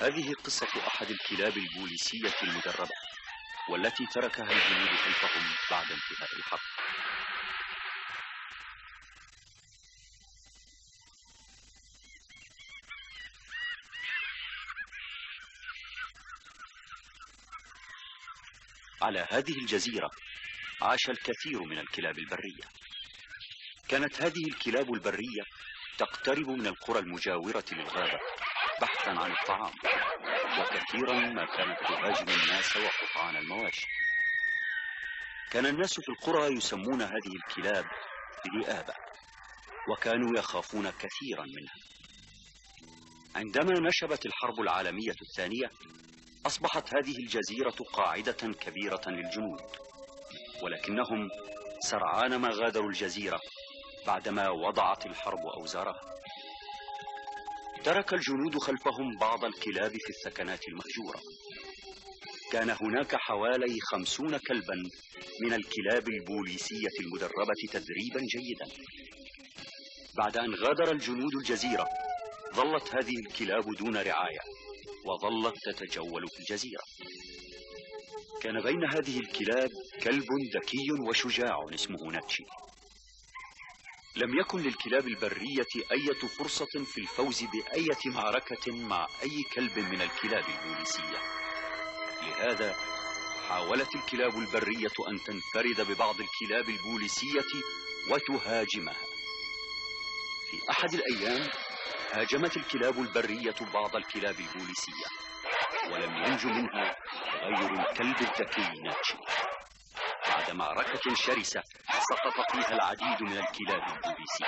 هذه قصة أحد الكلاب البوليسية المدربة، والتي تركها الجنود خلفهم بعد انتهاء الحرب. على هذه الجزيرة عاش الكثير من الكلاب البرية. كانت هذه الكلاب البرية تقترب من القرى المجاورة للغابة بحثا عن الطعام، وكثيرا ما كانت تهاجم الناس وقطعان المواشي. كان الناس في القرى يسمون هذه الكلاب ذئابا، وكانوا يخافون كثيرا منها. عندما نشبت الحرب العالمية الثانية أصبحت هذه الجزيرة قاعدة كبيرة للجنود، ولكنهم سرعان ما غادروا الجزيرة بعدما وضعت الحرب أوزارها. ترك الجنود خلفهم بعض الكلاب في الثكنات المهجورة. كان هناك حوالي 50 كلبا من الكلاب البوليسية المدربة تدريبا جيدا. بعد أن غادر الجنود الجزيرة ظلت هذه الكلاب دون رعاية، وظلت تتجول في الجزيرة. كان بين هذه الكلاب كلب ذكي وشجاع اسمه ناتشي. لم يكن للكلاب البرية أي فرصة في الفوز بأي معركة مع أي كلب من الكلاب البوليسية. لهذا حاولت الكلاب البرية أن تنفرد ببعض الكلاب البوليسية وتهاجمها. في أحد الأيام هاجمت الكلاب البرية بعض الكلاب البوليسية، ولم ينج منها غير الكلب الذكي ناتشي. بعد معركة شرسة سقط فيها العديد من الكلاب البوليسية.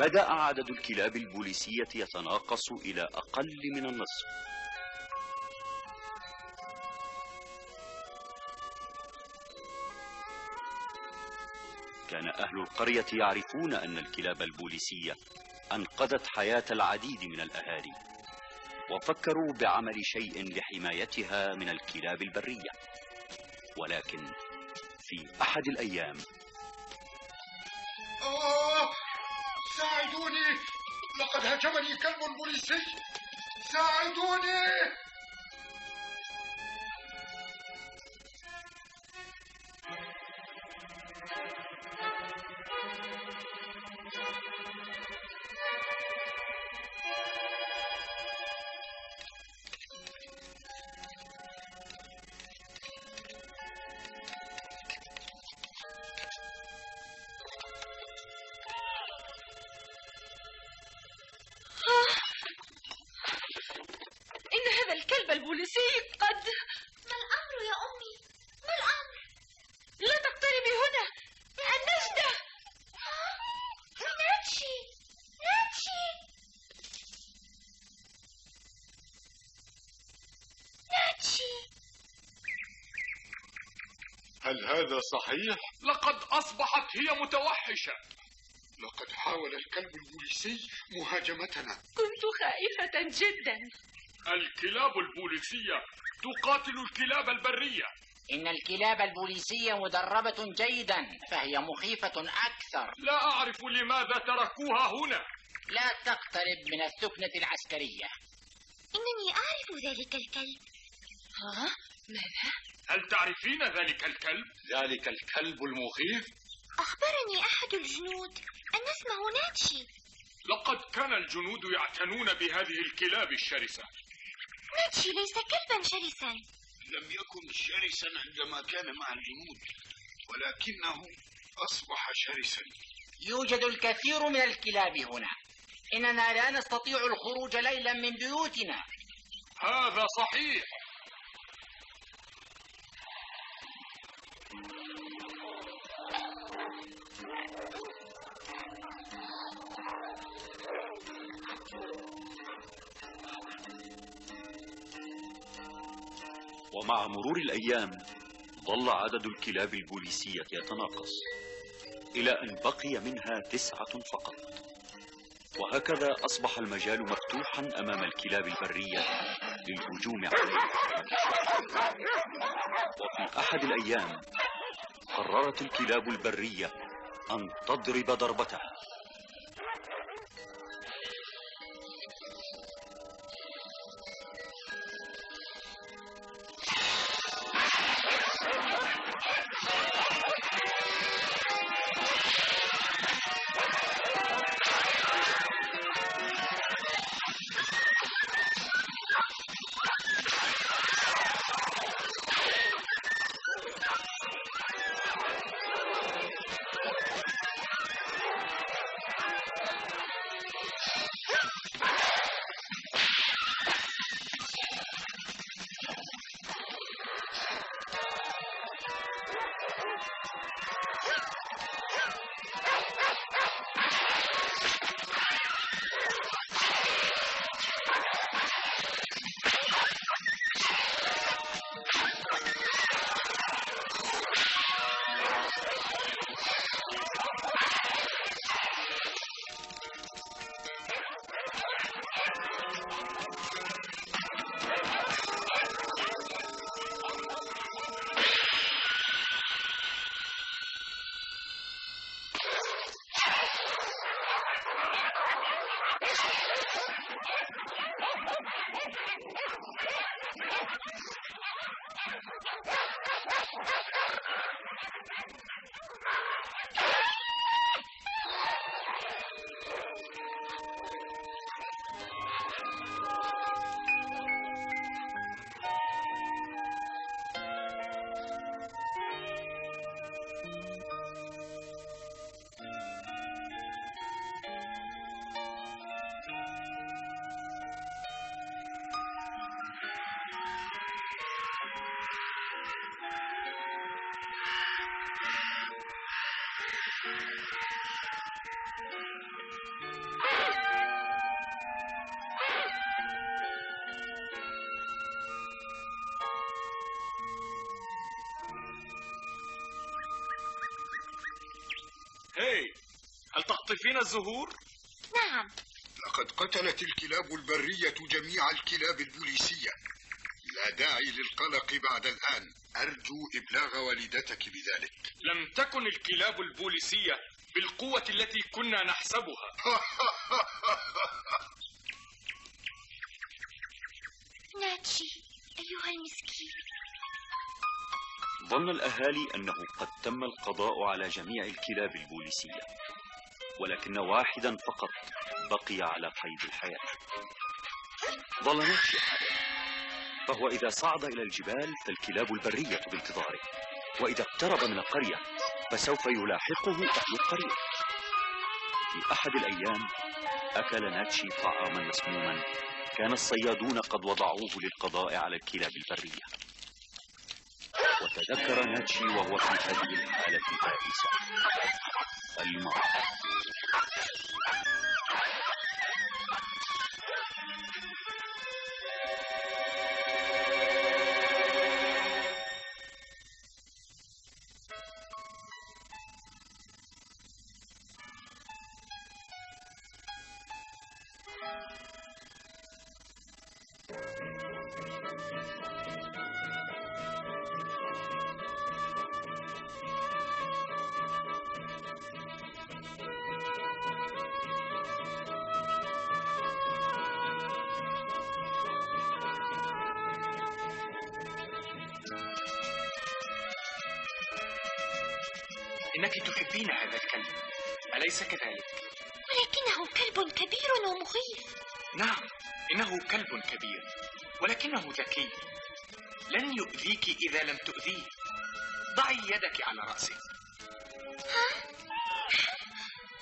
بدأ عدد الكلاب البوليسية يتناقص إلى أقل من النصف. كان أهل القرية يعرفون أن الكلاب البوليسية أنقذت حياة العديد من الأهالي، وفكروا بعمل شيء لحمايتها من الكلاب البرية. ولكن في أحد الأيام ساعدوني! لقد هجمني كلب بوليسي! ساعدوني! البوليسي قد... ما الأمر يا أمي؟ ما الأمر؟ لا تقتربي هنا! النجدة! ناتشي! ناتشي! ناتشي! هل هذا صحيح؟ لقد أصبحت هي متوحشة. لقد حاول الكلب البوليسي مهاجمتنا. كنت خائفة جدا. الكلاب البوليسية تقاتل الكلاب البرية. إن الكلاب البوليسية مدربة جيدا، فهي مخيفة أكثر. لا أعرف لماذا تركوها هنا. لا تقترب من الثكنة العسكرية. إنني أعرف ذلك الكلب. ماذا؟ هل تعرفين ذلك الكلب؟ ذلك الكلب المخيف؟ أخبرني أحد الجنود أن اسمه ناتشي. لقد كان الجنود يعتنون بهذه الكلاب الشرسة. ناتشي ليس كلبا شرسا. لم يكن شرسا عندما كان مع الجنود، ولكنه أصبح شرسا. يوجد الكثير من الكلاب هنا. إننا لا نستطيع الخروج ليلا من بيوتنا. هذا صحيح. ومع مرور الأيام ظل عدد الكلاب البوليسية يتناقص إلى أن بقي منها 9 فقط، وهكذا أصبح المجال مفتوحا أمام الكلاب البرية للهجوم عليها. وفي أحد الأيام قررت الكلاب البرية أن تضرب ضربتها. هاي، هل تقطفين الزهور؟ نعم. لقد قتلت الكلاب البرية جميع الكلاب البوليسية. لا داعي للقلق بعد الآن. أرجو إبلاغ والدتك بذلك. لم تكن الكلاب البوليسية بالقوة التي كنا نحسبها. ناتشي أيها المسكين. ظن الأهالي أنه قد تم القضاء على جميع الكلاب البوليسية، ولكن واحدا فقط بقي على قيد الحياة. ظل ناتشي، فهو إذا صعد إلى الجبال فالكلاب البرية بانتظاره، وإذا اقترب من القرية فسوف يلاحقه أهل القرية. في أحد الأيام أكل ناتشي طعاما مسموما كان الصيادون قد وضعوه للقضاء على الكلاب البرية. وتذكر ناتشي وهو في هذه الحالة البائسة المرض. إنك تحبين هذا الكلب، أليس كذلك؟ ولكنه كلب كبير ومخيف. نعم، إنه كلب كبير ولكنه ذكي، لن يؤذيك إذا لم تؤذيه. ضعي يدك على رأسه.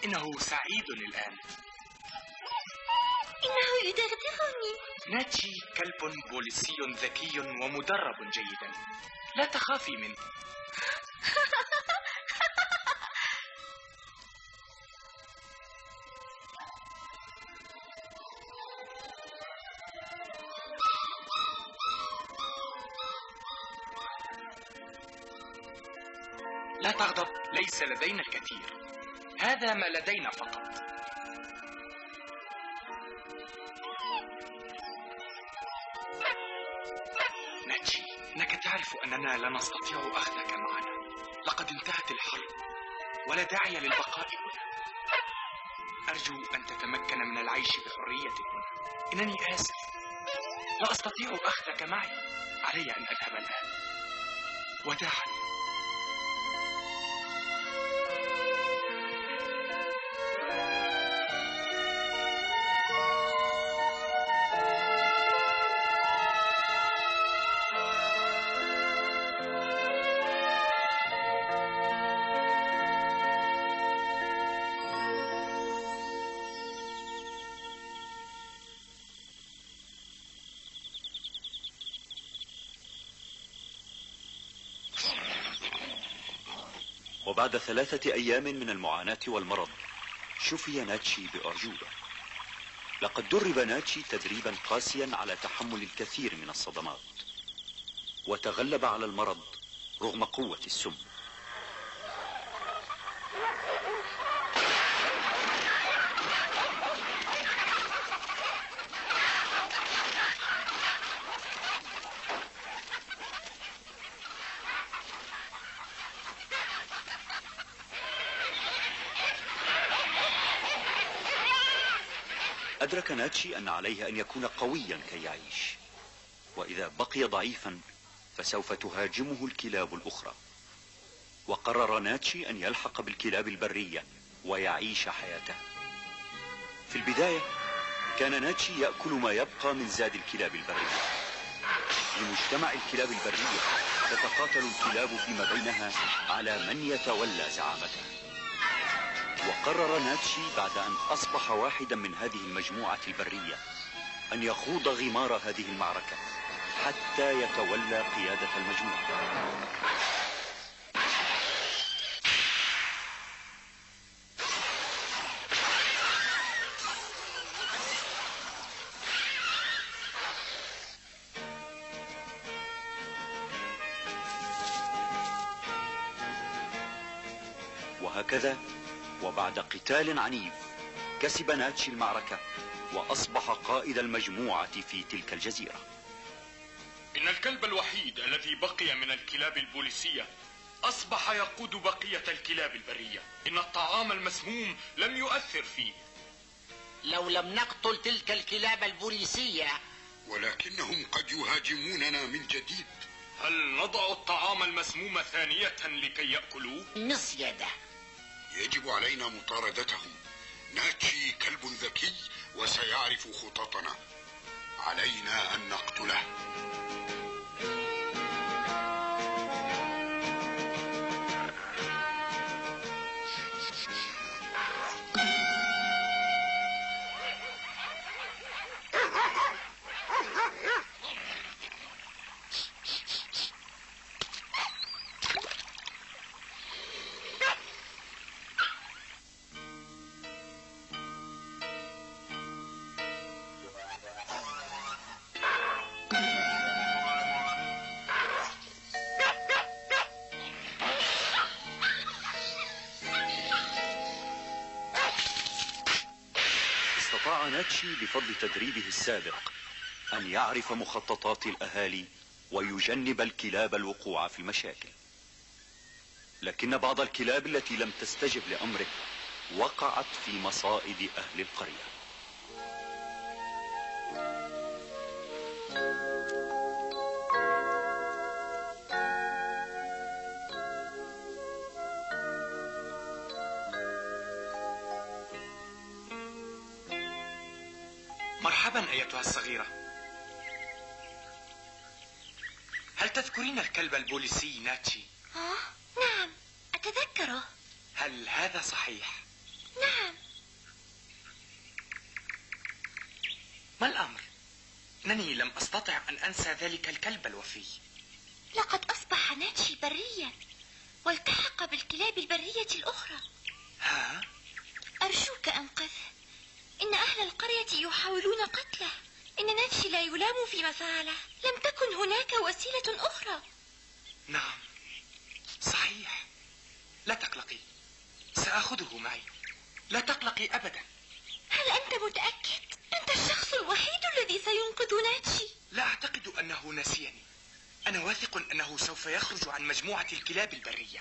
إنه سعيد الآن. إنه يدغدغني. ناتشي كلب بوليسي ذكي ومدرب جيدا، لا تخافي منه. لا تغضب، ليس لدينا الكثير، هذا ما لدينا فقط. ناتشي، إنك تعرف أننا لا نستطيع أخذك معنا، لقد انتهت الحرب ولا داعي للبقاء هنا. أرجو أن تتمكن من العيش بحرية هنا. إنني آسف، لا أستطيع أخذك معي، علي أن أذهب الآن. وداعا. وبعد 3 أيام من المعاناة والمرض شفي ناتشي بأعجوبة. لقد درب ناتشي تدريبا قاسيا على تحمل الكثير من الصدمات، وتغلب على المرض رغم قوة السم. أدرك ناتشي أن عليه أن يكون قويا كي يعيش، وإذا بقي ضعيفا فسوف تهاجمه الكلاب الأخرى. وقرر ناتشي أن يلحق بالكلاب البرية ويعيش حياته. في البداية كان ناتشي يأكل ما يبقى من زاد الكلاب البرية. لمجتمع الكلاب البرية تتقاتل الكلاب فيما بينها على من يتولى زعامتها. وقرر ناتشي بعد أن أصبح واحدا من هذه المجموعة البرية أن يخوض غمار هذه المعركة حتى يتولى قيادة المجموعة. وهكذا وبعد قتال عنيف كسب ناتشي المعركة وأصبح قائد المجموعة في تلك الجزيرة. إن الكلب الوحيد الذي بقي من الكلاب البوليسية أصبح يقود بقية الكلاب البرية. إن الطعام المسموم لم يؤثر فيه. لو لم نقتل تلك الكلاب البوليسية. ولكنهم قد يهاجموننا من جديد. هل نضع الطعام المسموم ثانية لكي يأكلوه؟ مس يده. يجب علينا مطاردتهم. ناتشي كلب ذكي وسيعرف خططنا. علينا أن نقتله. استطاع ناتشي بفضل تدريبه السابق أن يعرف مخططات الأهالي ويجنب الكلاب الوقوع في المشاكل. لكن بعض الكلاب التي لم تستجب لأمره وقعت في مصائد أهل القرية. مرحبا أيتها الصغيرة. هل تذكرين الكلب البوليسي ناتشي؟ نعم أتذكره. هل هذا صحيح؟ نعم. ما الأمر؟ إنني لم أستطع أن أنسى ذلك الكلب الوفي. لقد أصبح ناتشي بريا والتحق بالكلاب البرية الأخرى. ها؟ أرجوك أنقذه. إن أهل القرية يحاولون قتله. إن ناتشي لا يلام فيما فعله. لم تكن هناك وسيلة أخرى. نعم صحيح. لا تقلقي، سآخذه معي. لا تقلقي أبدا. هل أنت متأكد؟ أنت الشخص الوحيد الذي سينقذ ناتشي. لا أعتقد أنه نسيني. أنا واثق أنه سوف يخرج عن مجموعة الكلاب البرية.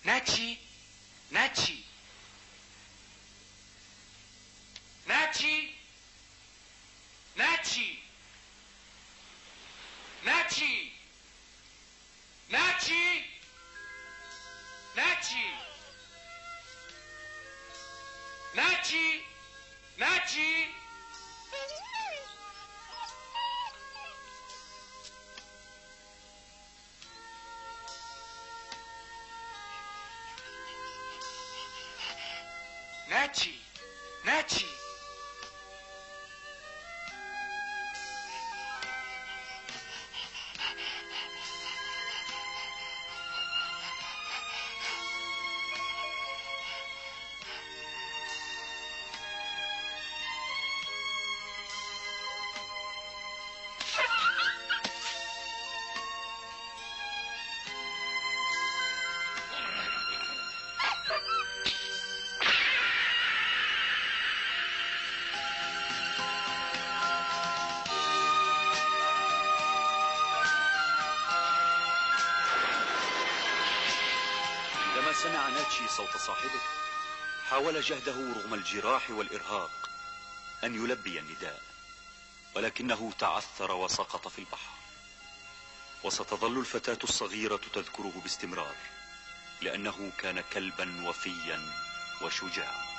ناتشي، ناتشي، ناتشي، ناتشي، ناتشي، ناتشي، ناتشي، ناتشي، ناتشي. ناتشي، ناتشي. عندما سمع ناتشي صوت صاحبه حاول جهده رغم الجراح والإرهاق أن يلبي النداء، ولكنه تعثر وسقط في البحر. وستظل الفتاة الصغيرة تذكره باستمرار، لأنه كان كلبا وفيا وشجاعا.